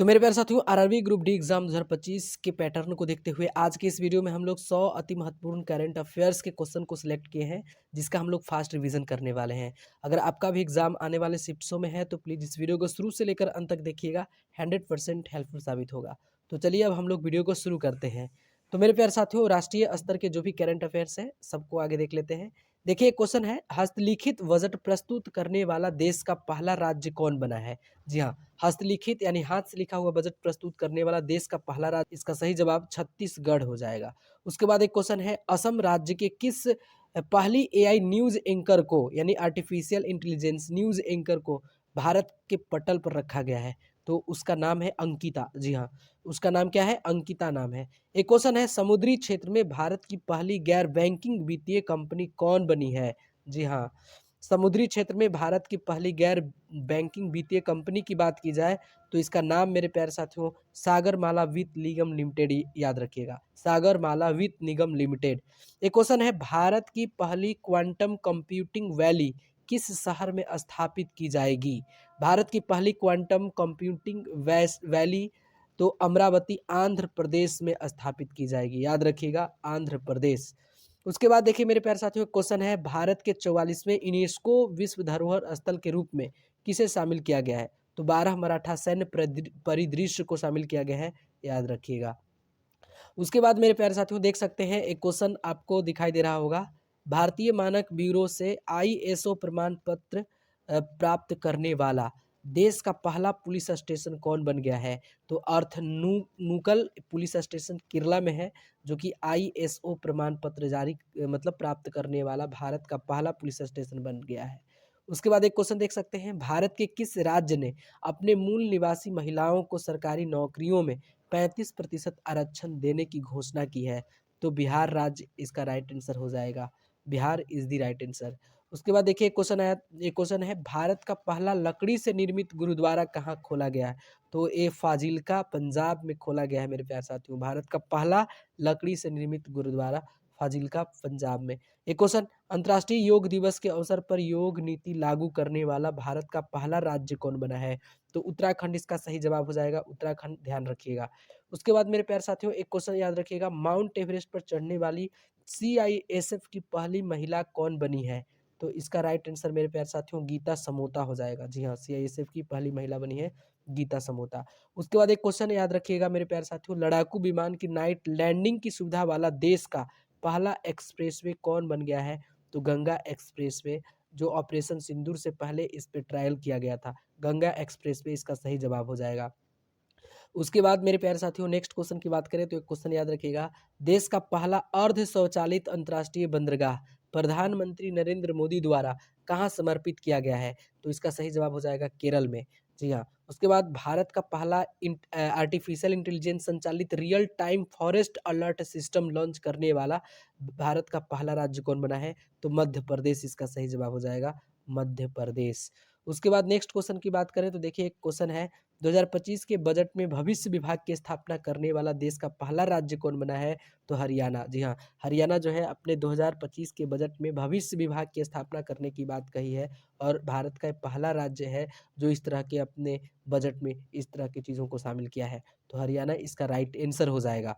तो मेरे प्यारे साथियों, आरआरबी ग्रुप डी एग्जाम 2025 के पैटर्न को देखते हुए आज के इस वीडियो में हम लोग 100 अति महत्वपूर्ण करंट अफेयर्स के क्वेश्चन को सिलेक्ट किए हैं, जिसका हम लोग फास्ट रिवीजन करने वाले हैं। अगर आपका भी एग्जाम आने वाले शिफ्ट्सों में है तो प्लीज़ इस वीडियो को शुरू से लेकर अंत तक देखिएगा, 100% हेल्पफुल साबित होगा। तो चलिए अब हम लोग वीडियो को शुरू करते हैं। तो मेरे प्यारे साथियों, राष्ट्रीय स्तर के जो भी करंट अफेयर्स हैं सबको आगे देख लेते हैं। देखिए, क्वेश्चन है, हस्तलिखित बजट प्रस्तुत करने वाला देश का पहला राज्य कौन बना है। जी हाँ, हस्तलिखित यानी हाथ से लिखा हुआ बजट प्रस्तुत करने वाला देश का पहला राज्य, इसका सही जवाब छत्तीसगढ़ हो जाएगा। उसके बाद एक क्वेश्चन है, असम राज्य के किस पहली एआई न्यूज एंकर को यानी आर्टिफिशियल इंटेलिजेंस न्यूज एंकर को भारत के पटल पर रखा गया है। तो उसका नाम है अंकिता। जी हाँ, उसका नाम क्या है, अंकिता नाम है। एक क्वेश्चन है, समुद्री क्षेत्र में भारत की पहली गैर बैंकिंग वित्तीय कंपनी कौन बनी है। जी हाँ, समुद्री क्षेत्र में भारत की पहली गैर बैंकिंग वित्तीय कंपनी की बात की जाए तो इसका नाम मेरे प्यारे साथियों सागरमाला वित्त निगम लिमिटेड, याद रखिएगा, सागरमाला वित्त निगम लिमिटेड। एक क्वेश्चन है, भारत की पहली क्वांटम कंप्यूटिंग वैली किस शहर में स्थापित की जाएगी। भारत की पहली क्वांटम कंप्यूटिंग वैली तो अमरावती आंध्र प्रदेश में स्थापित की जाएगी, याद रखिएगा, आंध्र प्रदेश। उसके बाद देखिए मेरे प्यारे साथियों, क्वेश्चन है, भारत के 44वें यूनेस्को विश्व धरोहर स्थल के रूप में किसे शामिल किया गया है। तो 12 मराठा सैन्य परिदृश्य को शामिल किया गया है, याद रखिएगा। उसके बाद मेरे प्यारे साथियों देख सकते हैं, एक क्वेश्चन आपको दिखाई दे रहा होगा, भारतीय मानक ब्यूरो से आईएसओ प्रमाण पत्र प्राप्त करने वाला देश का पहला पुलिस स्टेशन कौन बन गया है। तो नुकल पुलिस स्टेशन केरला में है, जो कि आईएसओ प्रमाण पत्र जारी मतलब प्राप्त करने वाला भारत का पहला पुलिस स्टेशन बन गया है। उसके बाद एक क्वेश्चन देख सकते हैं, भारत के किस राज्य ने अपने मूल निवासी महिलाओं को सरकारी नौकरियों में 35% आरक्षण देने की घोषणा की है। तो बिहार राज्य इसका राइट आंसर हो जाएगा, Bihar is the right answer. उसके बाद देखिए क्वेश्चन आया, एक क्वेश्चन है, भारत का पहला लकड़ी से निर्मित गुरुद्वारा कहाँ खोला गया है। तो ये फाजिल्का पंजाब में खोला गया है मेरे प्यारे साथियों, भारत का पहला लकड़ी से निर्मित गुरुद्वारा फाजिल्का पंजाब में। एक क्वेश्चन, अंतर्राष्ट्रीय योग दिवस के अवसर पर योग नीति लागू करने वाला भारत का पहला राज्य कौन बना है। तो उत्तराखंड इसका सही जवाब हो जाएगा, उत्तराखंड, ध्यान रखिएगा। उसके बाद मेरे प्यारे साथियों एक क्वेश्चन याद रखिएगा, माउंट एवरेस्ट पर चढ़ने वाली सीआईएसएफ की पहली महिला कौन बनी है। तो इसका राइट आंसर मेरे प्यारे साथियों गीता समोता हो जाएगा। जी हाँ, सीआईएसएफ की पहली महिला बनी है गीता समोता। उसके बाद एक क्वेश्चन याद रखिएगा मेरे प्यारे साथियों, लड़ाकू विमान की नाइट लैंडिंग की सुविधा वाला देश का पहला एक्सप्रेसवे कौन बन गया है। तो गंगा एक्सप्रेसवे, जो ऑपरेशन सिंदूर से पहले इस पे ट्रायल किया गया था, गंगा एक्सप्रेसवे इसका सही जवाब हो जाएगा। उसके बाद मेरे प्यारे साथियों नेक्स्ट क्वेश्चन की बात करें तो एक क्वेश्चन याद रखिएगा, देश का पहला अर्ध स्वचालित अंतर्राष्ट्रीय बंदरगाह प्रधानमंत्री नरेंद्र मोदी द्वारा कहाँ समर्पित किया गया है। तो इसका सही जवाब हो जाएगा केरल में। जी हाँ, उसके बाद भारत का पहला आर्टिफिशियल इंटेलिजेंस संचालित real time forest alert system launch करने वाला भारत का पहला राज्य कौन बना है। तो मध्य प्रदेश इसका सही जवाब हो जाएगा, मध्य प्रदेश। उसके बाद नेक्स्ट क्वेश्चन की बात करें तो देखिए एक क्वेश्चन है, 2025 के बजट में भविष्य विभाग की स्थापना करने वाला देश का पहला राज्य कौन बना है। तो हरियाणा। जी हाँ, हरियाणा जो है अपने 2025 के बजट में भविष्य विभाग की स्थापना करने की बात कही है, और भारत का पहला राज्य है जो इस तरह के अपने बजट में इस तरह की चीज़ों को शामिल किया है। तो हरियाणा इसका राइट आंसर हो जाएगा।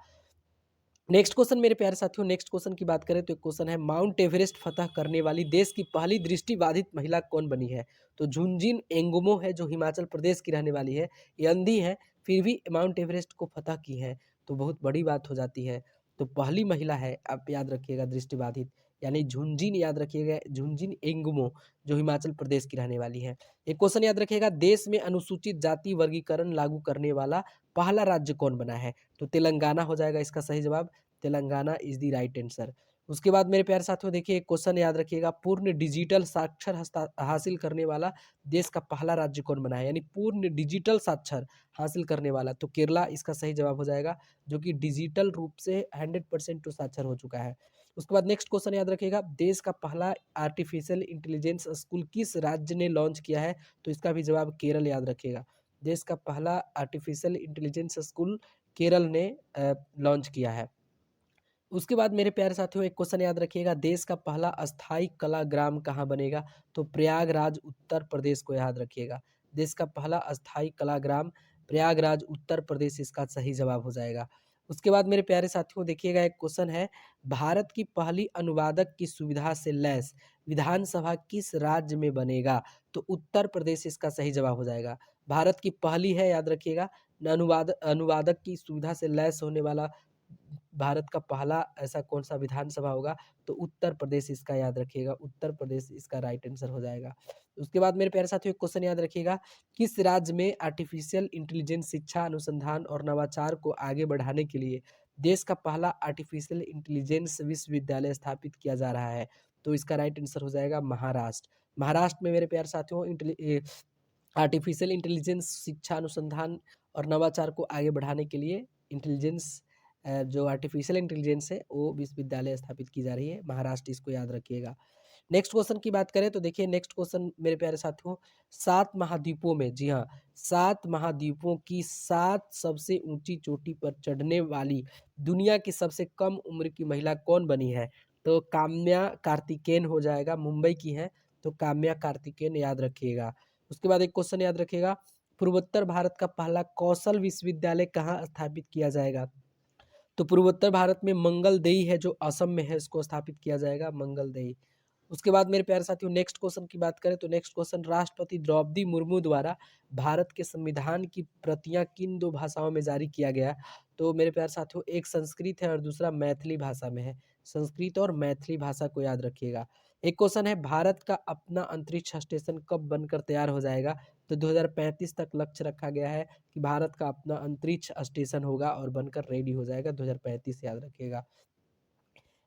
नेक्स्ट क्वेश्चन मेरे प्यारे साथियों, नेक्स्ट क्वेश्चन की बात करें तो एक क्वेश्चन है, माउंट एवरेस्ट फतह करने वाली देश की पहली दृष्टिबाधित महिला कौन बनी है। तो झुनझुन एंगुमो है, जो हिमाचल प्रदेश की रहने वाली है, ये अंधी है फिर भी माउंट एवरेस्ट को फतह की है, तो बहुत बड़ी बात हो जाती है। तो पहली महिला है, आप याद रखिएगा, दृष्टिबाधित, यानी झुनझुन, याद रखिएगा, झुनझुन एंगुमो, जो हिमाचल प्रदेश की रहने वाली है। एक क्वेश्चन याद रखिएगा, देश में अनुसूचित जाति वर्गीकरण लागू करने वाला पहला राज्य कौन बना है। तो तेलंगाना हो जाएगा इसका सही जवाब, Telangana is the right answer. उसके बाद मेरे प्यारे साथियों देखिए एक क्वेश्चन याद रखिएगा, पूर्ण डिजिटल साक्षर हासिल करने वाला देश का पहला राज्य कौन बना है, यानी पूर्ण डिजिटल साक्षर हासिल करने वाला। तो केरला इसका सही जवाब हो जाएगा, जो कि डिजिटल रूप से 100% तो साक्षर हो चुका है। उसके बाद नेक्स्ट क्वेश्चन याद रखिएगा, देश का पहला आर्टिफिशियल इंटेलिजेंस स्कूल किस राज्य ने लॉन्च किया है। तो इसका भी जवाब केरल, याद रखिएगा, देश का पहला आर्टिफिशियल इंटेलिजेंस स्कूल केरल ने लॉन्च किया है। उसके बाद मेरे प्यारे साथियों एक क्वेश्चन याद रखिएगा, देश का पहला अस्थाई कलाग्राम कहाँ बनेगा। तो प्रयागराज उत्तर प्रदेश को याद रखिएगा, देश का पहला अस्थाई कलाग्राम प्रयागराज उत्तर प्रदेश इसका सही जवाब हो जाएगा। उसके बाद मेरे प्यारे साथियों देखिएगा एक क्वेश्चन है, भारत की पहली अनुवादक की सुविधा से लैस विधानसभा किस राज्य में बनेगा? तो उत्तर प्रदेश इसका सही जवाब हो जाएगा। भारत की पहली है, याद रखिएगा। अनुवादक की सुविधा से लैस होने वाला भारत का पहला ऐसा कौन-सा विधानसभा होगा? तो उत्तर प्रदेश इसका याद रखिएगा, उत्तर प्रदेश इसका राइट आंसर हो जाएगा। उसके बाद मेरे प्यारे साथियों एक क्वेश्चन याद रखिएगा, किस राज्य में आर्टिफिशियल इंटेलिजेंस शिक्षा, अनुसंधान और नवाचार को आगे बढ़ाने के लिए देश का पहला आर्टिफिशियल इंटेलिजेंस विश्वविद्यालय स्थापित किया जा रहा है? तो इसका राइट आंसर हो जाएगा महाराष्ट्र। महाराष्ट्र में मेरे प्यारे साथियों आर्टिफिशियल इंटेलिजेंस शिक्षा, अनुसंधान और नवाचार को आगे बढ़ाने के लिए इंटेलिजेंस जो आर्टिफिशियल इंटेलिजेंस है वो विश्वविद्यालय स्थापित की जा रही है महाराष्ट्र, इसको याद रखिएगा। नेक्स्ट क्वेश्चन की बात करें तो देखिए नेक्स्ट क्वेश्चन मेरे प्यारे साथियों, 7 महाद्वीपों में, जी हाँ, 7 महाद्वीपों की 7 सबसे ऊंची चोटी पर चढ़ने वाली दुनिया की सबसे कम उम्र की महिला कौन बनी है? तो काम्या कार्तिकेयन हो जाएगा, मुंबई की है, तो काम्या कार्तिकेयन याद रखिएगा। उसके बाद एक क्वेश्चन याद रखिएगा, पूर्वोत्तर भारत का पहला कौशल विश्वविद्यालय कहाँ स्थापित किया जाएगा? तो पूर्वोत्तर भारत में मंगलदेई है जो असम में है, इसको स्थापित किया जाएगा मंगलदेई। उसके बाद मेरे प्यारे साथियों नेक्स्ट क्वेश्चन की बात करें तो नेक्स्ट क्वेश्चन, राष्ट्रपति द्रौपदी मुर्मू द्वारा भारत के संविधान की प्रतियां किन 2 भाषाओं में जारी किया गया? तो मेरे प्यारे साथियों एक संस्कृत है और दूसरा मैथिली भाषा में है। संस्कृत और मैथिली भाषा को याद रखिएगा। एक क्वेश्चन है, भारत का अपना अंतरिक्ष स्टेशन कब बनकर तैयार हो जाएगा? तो 2035 तक लक्ष्य रखा गया है कि भारत का अपना अंतरिक्ष स्टेशन होगा और बनकर रेडी हो जाएगा 2035, याद रखिएगा।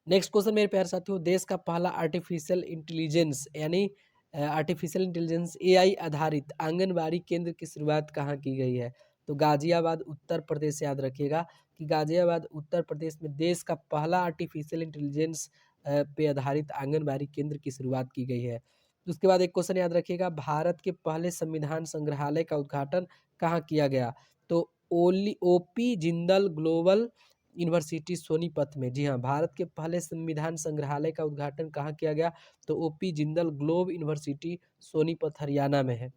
नेक्स्ट क्वेश्चन मेरे प्यारे साथियों, देश का पहला आर्टिफिशियल इंटेलिजेंस यानी आर्टिफिशियल इंटेलिजेंस एआई आधारित आंगनबाड़ी केंद्र की शुरुआत कहाँ की गई है? तो गाजियाबाद उत्तर प्रदेश, याद रखिएगा कि गाजियाबाद उत्तर प्रदेश में देश का पहला आर्टिफिशियल इंटेलिजेंस पे आधारित आंगनबाड़ी केंद्र की शुरुआत की गई है। उसके बाद एक क्वेश्चन याद रखिएगा, भारत के पहले संविधान संग्रहालय का उद्घाटन कहाँ किया गया? तो OP Jindal global university Sonipat में, जी हाँ, भारत के पहले संविधान संग्रहालय का उद्घाटन कहाँ किया गया? तो OP Jindal globe university Sonipat Haryana में है।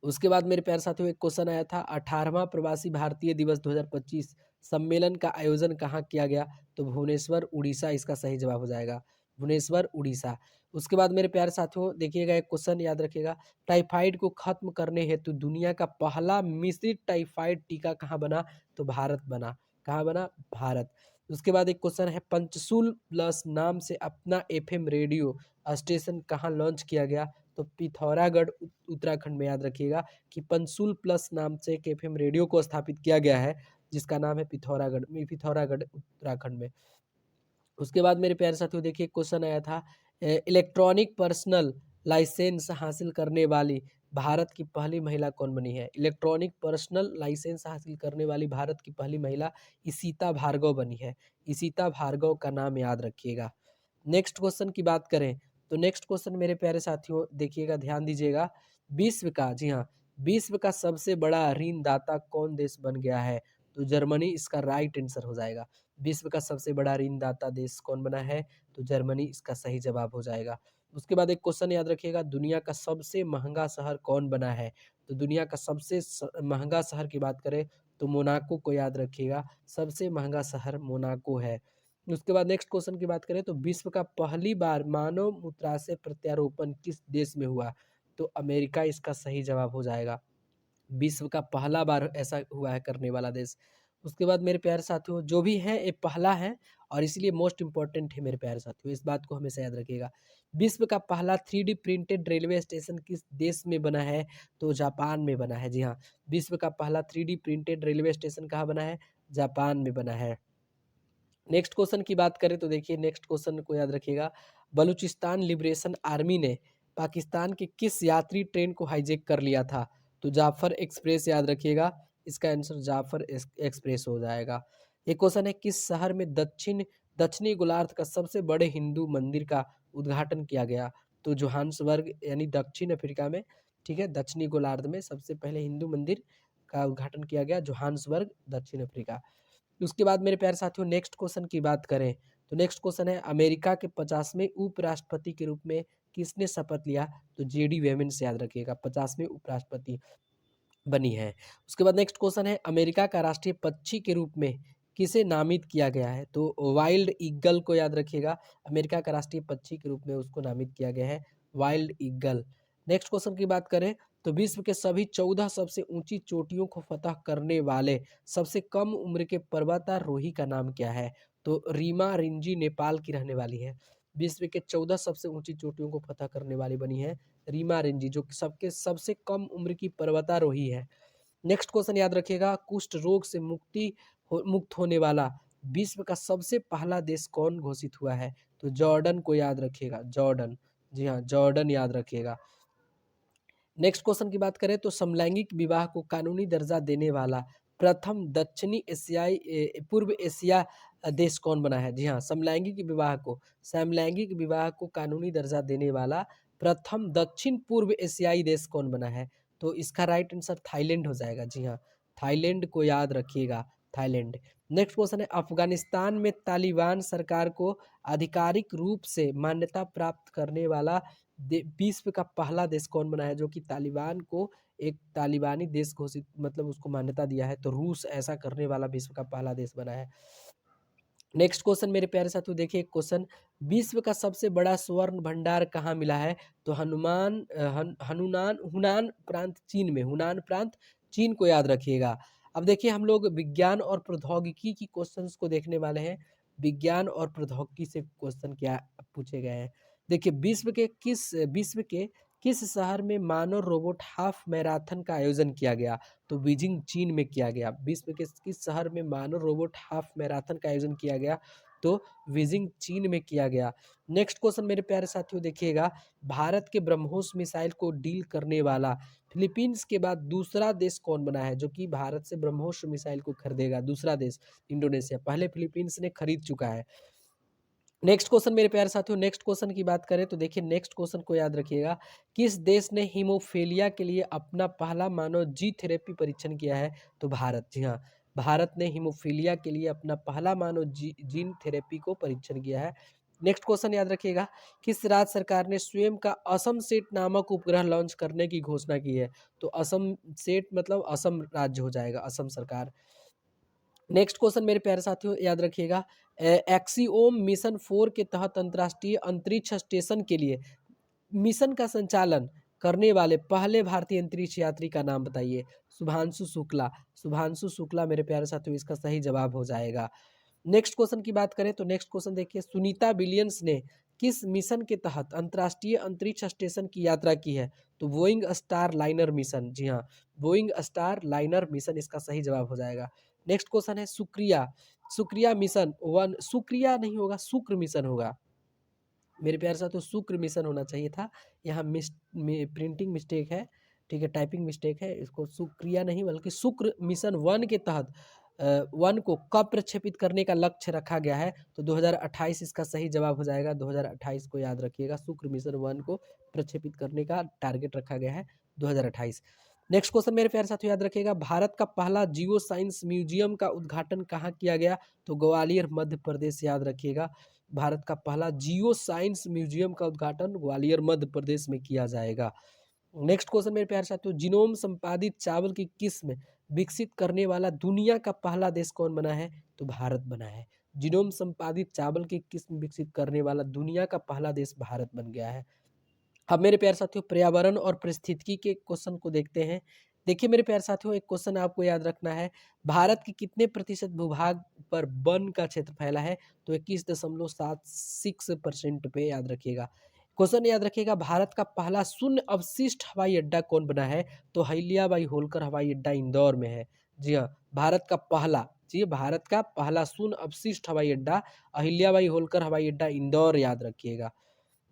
उसके बाद मेरे प्यारे साथियों एक क्वेश्चन आया था, 18वां प्रवासी भारतीय दिवस 2025 सम्मेलन का आयोजन कहाँ किया गया? तो भुवनेश्वर उड़ीसा इसका सही जवाब हो जाएगा, भुवनेश्वर उड़ीसा। उसके बाद मेरे प्यारे साथियों देखिएगा एक क्वेश्चन याद रखिएगा, टाइफाइड को खत्म करने हेतु दुनिया का पहला मिश्रित टाइफाइड टीका कहाँ बना? तो भारत बना। कहाँ बना? भारत। उसके बाद एक क्वेश्चन है, पंचसूल प्लस नाम से अपना एफएम रेडियो स्टेशन कहाँ लॉन्च किया गया? तो पिथौरागढ़ उत्तराखंड में, याद रखिएगा कि पंचसूल प्लस नाम से एक एफएम रेडियो को स्थापित किया गया है जिसका नाम है पिथौरागढ़ उत्तराखंड में। उसके बाद मेरे प्यारे साथियों देखिए क्वेश्चन आया था, इलेक्ट्रॉनिक पर्सनल लाइसेंस हासिल करने वाली भारत की पहली महिला कौन बनी है? इलेक्ट्रॉनिक पर्सनल लाइसेंस हासिल करने वाली भारत की पहली महिला इशिता भार्गव बनी है। इशिता भार्गव का नाम याद रखिएगा। नेक्स्ट क्वेश्चन की बात करें तो नेक्स्ट क्वेश्चन मेरे प्यारे साथियों देखिएगा, ध्यान दीजिएगा, विश्व का, जी हाँ, विश्व का सबसे बड़ा ऋणदाता कौन देश बन गया है? तो जर्मनी इसका राइट आंसर हो जाएगा। विश्व का सबसे बड़ा ऋणदाता देश कौन बना है? तो जर्मनी इसका सही जवाब हो जाएगा। उसके बाद एक क्वेश्चन याद रखिएगा, दुनिया का सबसे महंगा शहर कौन बना है? तो दुनिया का सबसे महंगा शहर की बात करें तो मोनाको को याद रखिएगा, सबसे महंगा शहर मोनाको है। उसके बाद नेक्स्ट क्वेश्चन की बात करें तो विश्व का पहली बार मानव मूत्राशय प्रत्यारोपण किस देश में हुआ? तो अमेरिका इसका सही जवाब हो जाएगा। विश्व का पहला बार ऐसा हुआ है करने वाला देश। उसके बाद मेरे प्यारे साथियों जो भी है ये पहला है और इसलिए मोस्ट इम्पोर्टेंट है मेरे प्यारे साथियों, इस बात को हमेशा याद रखिएगा। विश्व का पहला 3D प्रिंटेड रेलवे स्टेशन किस देश में बना है? तो जापान में बना है, जी हाँ, विश्व का पहला 3D प्रिंटेड रेलवे स्टेशन कहाँ बना है? जापान में बना है। नेक्स्ट क्वेश्चन की बात करें तो देखिए नेक्स्ट क्वेश्चन को याद रखिएगा, बलूचिस्तान लिबरेशन आर्मी ने पाकिस्तान के किस यात्री ट्रेन को हाईजैक कर लिया था? तो जाफर एक्सप्रेस, याद रखिएगा इसका आंसर जाफर एक्सप्रेस हो जाएगा। एक क्वेश्चन है, किस शहर में दक्षिणी गोलार्ध का सबसे बड़े हिंदू मंदिर का उद्घाटन किया गया? तो जोहान्सबर्ग यानी दक्षिण अफ्रीका में, ठीक है, दक्षिणी गोलार्ध में सबसे पहले हिंदू मंदिर का उद्घाटन किया गया जोहान्सबर्ग दक्षिण अफ्रीका। उसके बाद मेरे प्यारे साथियों नेक्स्ट क्वेश्चन की बात करें तो नेक्स्ट क्वेश्चन है, अमेरिका के 50वें उपराष्ट्रपति के रूप में किसने शपथ लिया? तो जेडी वेमेंस, याद रखिएगा 50वें उपराष्ट्रपति। बनी है। उसके बाद नेक्स्ट क्वेश्चन है, अमेरिका का राष्ट्रीय पक्षी के रूप में किसे नामित किया गया है? तो वाइल्ड ईगल को याद रखिएगा, अमेरिका का राष्ट्रीय पक्षी के रूप में उसको नामित किया गया है, वाइल्ड ईगल। नेक्स्ट क्वेश्चन की बात करें तो विश्व के सभी 14 सबसे ऊंची चोटियों को फतह करने वाले सबसे कम उम्र के पर्वतारोही का नाम क्या है? तो रीमा रिंजी नेपाल की रहने वाली है। विश्व के 14 सबसे ऊंची चोटियों को फतह करने वाली बनी है रीमा रिंजी, जो कि सबके सबसे कम उम्र की पर्वतारोही है। नेक्स्ट क्वेश्चन याद रखिएगा, कुष्ठ रोग से मुक्त होने वाला विश्व का सबसे पहला देश कौन घोषित हुआ है? तो जॉर्डन को याद रखिएगा, जॉर्डन। जी हाँ, जॉर्डन याद रखिएगा। नेक्स्ट क्वेश्चन की बात करें तो समलैंगिक विवाह को कानूनी दर्जा देने वाला प्रथम दक्षिणी एशियाई पूर्व एशिया देश कौन बना है? जी हाँ, समलैंगिक विवाह को कानूनी दर्जा देने वाला प्रथम दक्षिण पूर्व एशियाई देश कौन बना है? तो इसका राइट आंसर थाईलैंड हो जाएगा। जी हाँ, थाईलैंड को याद रखिएगा, थाईलैंड। नेक्स्ट क्वेश्चन है, अफगानिस्तान में तालिबान सरकार को आधिकारिक रूप से मान्यता प्राप्त करने वाला विश्व का पहला देश कौन बना है, जो कि तालिबान को एक तालिबानी देश घोषित मतलब उसको मान्यता दिया है? तो रूस ऐसा करने वाला विश्व का पहला देश बना है। नेक्स्ट क्वेश्चन मेरे प्यारे साथियों, देखिए क्वेश्चन, विश्व का सबसे बड़ा स्वर्ण भंडार कहाँ मिला है? तो हुनान प्रांत चीन में, हुनान प्रांत चीन को याद रखिएगा। अब देखिए हम लोग विज्ञान और प्रौद्योगिकी की क्वेश्चंस को देखने वाले हैं। विज्ञान और प्रौद्योगिकी से क्वेश्चन क्या पूछे गए हैं? देखिए विश्व के किस शहर में मानव रोबोट हाफ मैराथन का आयोजन किया गया? तो बीजिंग चीन में किया गया। विश्व के किस शहर में मानव रोबोट हाफ मैराथन का आयोजन किया गया? तो बीजिंग चीन में किया गया। नेक्स्ट क्वेश्चन मेरे प्यारे साथियों देखिएगा, भारत के ब्रह्मोस मिसाइल को डील करने वाला फिलीपींस के बाद दूसरा देश कौन बना है, जो कि भारत से ब्रह्मोस मिसाइल को खरीदेगा? दूसरा देश इंडोनेशिया, पहले फिलीपींस ने खरीद चुका है। नेक्स्ट क्वेश्चन मेरे प्यारे साथियों, नेक्स्ट क्वेश्चन की बात करें तो देखिए नेक्स्ट क्वेश्चन को याद रखिएगा, किस देश ने हीमोफीलिया के लिए अपना पहला मानव जी थेरेपी परीक्षण किया है? तो भारत। जी हाँ, भारत ने हीमोफीलिया के लिए अपना पहला मानव जीन थेरेपी को परीक्षण किया है। नेक्स्ट क्वेश्चन याद रखिएगा, किस राज्य सरकार ने स्वयं का असम सेट नामक उपग्रह लॉन्च करने की घोषणा की है? तो असम सेट मतलब असम राज्य हो जाएगा, असम सरकार। नेक्स्ट क्वेश्चन मेरे प्यारे साथियों याद रखिएगा, एक्सियोम मिशन 4 के तहत अंतर्राष्ट्रीय अंतरिक्ष स्टेशन के लिए मिशन का संचालन करने वाले पहले भारतीय अंतरिक्ष यात्री का नाम बताइए? शुभांशु शुक्ला। शुभांशु शुक्ला मेरे प्यारे साथियों इसका सही जवाब हो जाएगा। नेक्स्ट क्वेश्चन की बात करें तो नेक्स्ट क्वेश्चन देखिए, सुनीता विलियम्स ने किस मिशन के तहत अंतर्राष्ट्रीय अंतरिक्ष स्टेशन की यात्रा की है? तो बोइंग स्टार लाइनर मिशन। जी हाँ, बोइंग स्टार लाइनर मिशन इसका सही जवाब हो जाएगा। नेक्स्ट क्वेश्चन है, शुक्रिया शुक्रिया मिशन 1, शुक्रिया नहीं होगा, शुक्र मिशन होगा मेरे प्यारे साथियों, शुक्र मिशन होना चाहिए था। यहाँ प्रिंटिंग मिस्टेक है, ठीक है, टाइपिंग मिस्टेक है, इसको शुक्रिया नहीं बल्कि शुक्र मिशन 1 के तहत 1 को कब प्रक्षेपित करने का लक्ष्य रखा गया है? तो 2028 इसका सही जवाब हो जाएगा। 2028 को याद रखिएगा, शुक्र मिशन 1 को प्रक्षेपित करने का टारगेट रखा गया है 2028। नेक्स्ट क्वेश्चन मेरे प्यारे साथियों याद रखिएगा, भारत का पहला जियो साइंस म्यूजियम का उद्घाटन कहाँ किया गया? तो ग्वालियर मध्य प्रदेश याद रखिएगा। भारत का पहला जियो साइंस म्यूजियम का उद्घाटन ग्वालियर मध्य प्रदेश में किया जाएगा। नेक्स्ट क्वेश्चन मेरे प्यारे साथियों, जीनोम संपादित चावल की किस्म विकसित करने वाला दुनिया का पहला देश कौन बना है? तो भारत बना है। जीनोम संपादित चावल की किस्म विकसित करने वाला दुनिया का पहला देश भारत बन गया है। अब मेरे प्यारे साथियों पर्यावरण और पारिस्थितिकी के क्वेश्चन को देखते हैं। देखिए मेरे प्यारे साथियों, एक क्वेश्चन आपको याद रखना है, भारत के कितने प्रतिशत भूभाग पर वन का क्षेत्र फैला है? तो 21.76% पे याद रखिएगा। क्वेश्चन याद रखिएगा, भारत का पहला शून्य अवशिष्ट हवाई अड्डा कौन बना है? तो अहिल्याबाई होलकर हवाई अड्डा इंदौर में है। जी हाँ, भारत का पहला, जी भारत का पहला शून्य अवशिष्ट हवाई अड्डा अहिल्याबाई होलकर हवाई अड्डा इंदौर याद रखिएगा।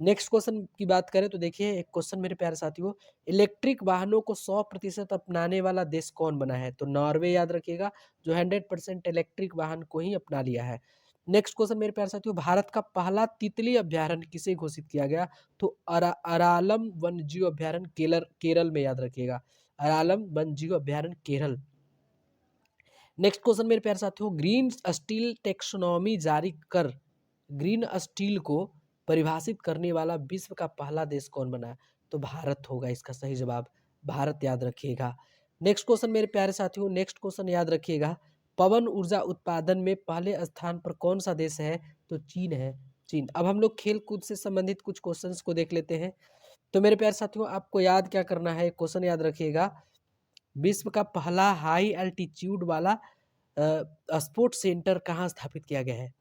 नेक्स्ट क्वेश्चन की बात करें तो देखिए एक क्वेश्चन मेरे प्यारे साथियों, इलेक्ट्रिक वाहनों को 100% अपनाने वाला देश कौन बना है? तो नॉर्वे याद रखिएगा, जो 100% इलेक्ट्रिक वाहन को ही अपना लिया है। नेक्स्ट क्वेश्चन मेरे प्यारे साथियों, भारत का पहला तितली अभ्यारण्य किसे घोषित किया गया? तो अरालम वन्य जीव अभ्यारण्य केरल में याद रखिएगा, अरालम वन्य जीव अभ्यारण्य केरल। नेक्स्ट क्वेश्चन मेरे प्यारे साथियों, ग्रीन स्टील टेक्सोनॉमी जारी कर ग्रीन स्टील को परिभाषित करने वाला विश्व का पहला देश कौन बना है? तो भारत होगा इसका सही जवाब, भारत याद रखिएगा। नेक्स्ट क्वेश्चन मेरे प्यारे साथियों, नेक्स्ट क्वेश्चन याद रखिएगा, पवन ऊर्जा उत्पादन में पहले स्थान पर कौन सा देश है? तो चीन है, चीन। अब हम लोग खेल कूद से संबंधित कुछ क्वेश्चंस को देख लेते हैं। तो मेरे प्यारे साथियों, आपको याद क्या करना है, क्वेश्चन याद रखिएगा, विश्व का पहला हाई एल्टीट्यूड वाला स्पोर्ट्स सेंटर कहाँ स्थापित किया गया है?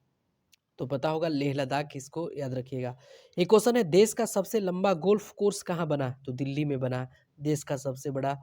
तो पता होगा लेह लद्दाख, इसको याद रखिएगा। एक क्वेश्चन है, देश का सबसे लंबा गोल्फ कोर्स कहाँ बना? तो दिल्ली में बना, देश का सबसे बड़ा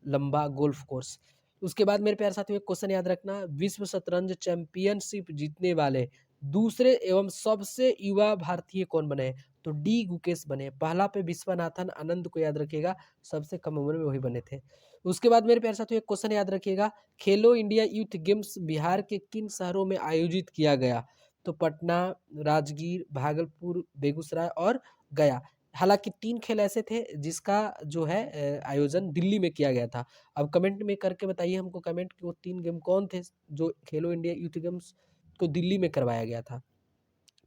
लंबा गोल्फ कोर्स। उसके बाद मेरे प्यारे साथियों, एक क्वेश्चन याद रखना, विश्व शतरंज चैंपियनशिप जीतने वाले दूसरे एवं सबसे युवा भारतीय कौन बने? तो डी गुकेश बने। पहला पे विश्वनाथन आनंद को याद रखिएगा, सबसे कम उम्र में वही बने थे। उसके बाद मेरे प्यारे साथियों, एक क्वेश्चन याद रखिएगा, खेलो इंडिया यूथ गेम्स बिहार के किन शहरों में आयोजित किया गया? तो पटना, राजगीर, भागलपुर, बेगूसराय और गया। हालाँकि 3 खेल ऐसे थे जिसका जो है आयोजन दिल्ली में किया गया था। अब कमेंट में करके बताइए हमको, कमेंट कि वो 3 गेम कौन थे जो खेलो इंडिया यूथ गेम्स को दिल्ली में करवाया गया था।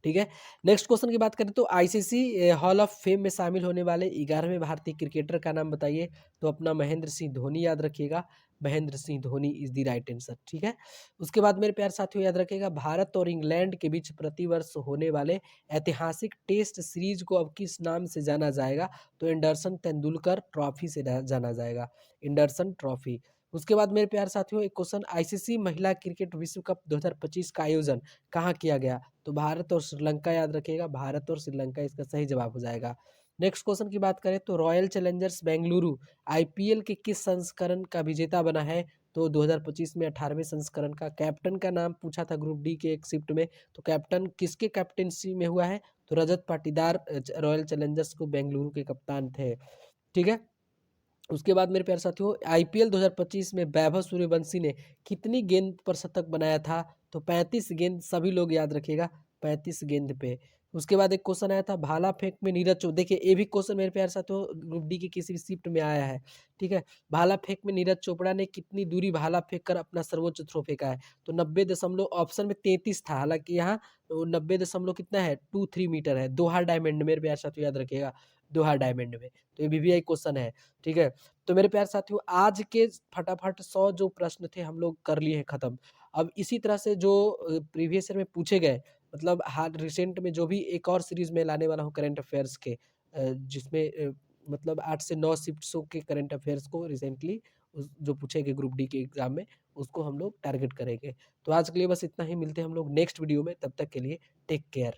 ठीक है। नेक्स्ट क्वेश्चन की बात करें तो आईसीसी हॉल ऑफ फेम में शामिल होने वाले 11वें भारतीय क्रिकेटर का नाम बताइए? तो अपना महेंद्र सिंह धोनी याद रखिएगा, Mahendra Singh Dhoni is the right answer. ठीक है। उसके बाद मेरे प्यारे साथियों याद रखिएगा, भारत और इंग्लैंड के बीच प्रतिवर्ष होने वाले ऐतिहासिक टेस्ट सीरीज को अब किस नाम से जाना जाएगा? तो एंडरसन तेंदुलकर ट्रॉफी से जाना जाएगा, एंडरसन ट्रॉफी। उसके बाद मेरे प्यारे साथियों, एक क्वेश्चन, आईसीसी महिला क्रिकेट विश्व कप 2025 का आयोजन कहाँ किया गया? तो भारत और श्रीलंका याद रखिएगा, भारत और श्रीलंका इसका सही जवाब हो जाएगा। नेक्स्ट क्वेश्चन की बात करें तो रॉयल चैलेंजर्स बेंगलुरु आईपीएल के किस संस्करण का विजेता बना है? तो 2025 में 18वें संस्करण का। कैप्टन का नाम पूछा था ग्रुप डी के एक शिफ्ट में, तो कैप्टन किसके कैप्टनसी में हुआ है? तो रजत पाटीदार रॉयल चैलेंजर्स को बेंगलुरु के कप्तान थे। ठीक है। उसके बाद मेरे प्यारे साथियों, आईपीएल 2025 में वैभव सूर्यवंशी ने कितनी गेंद पर शतक बनाया था? तो 35 गेंद, सभी लोग याद रखिएगा, 35 गेंद पे। उसके बाद एक क्वेश्चन आया था, भाला फेंक में नीरज चोपड़ा, देखिए ये भी क्वेश्चन मेरे प्यारे साथियों ग्रुप डी की किसी भी शिफ्ट में आया है। ठीक है। भाला फेंक में नीरज चोपड़ा ने कितनी दूरी भाला फेंक कर अपना सर्वोच्च थ्रो फेंका है? तो 90 दशमलव, ऑप्शन में 33 था, हालांकि यहाँ 90 दशमलव कितना है, 23 मीटर है, दोहा डायमंड, मेरे प्यारे साथियों याद रखिएगा, दोहा डायमंड में। तो ये वीवीआई क्वेश्चन है। ठीक है। तो मेरे प्यारे साथियों, आज के फटाफट 100 जो प्रश्न थे हम लोग कर लिए हैं खत्म। अब इसी तरह से जो प्रीवियस ईयर में पूछे गए, मतलब हाल रिसेंट में जो भी एक और सीरीज में लाने वाला हूँ करंट अफेयर्स के, जिसमें मतलब 8 से 9 शिफ्ट्सों के करंट अफेयर्स को रिसेंटली जो पूछे गए ग्रुप डी के एग्जाम में, उसको हम लोग टारगेट करेंगे। तो आज के लिए बस इतना ही, मिलते हैं हम लोग नेक्स्ट वीडियो में, तब तक के लिए टेक केयर।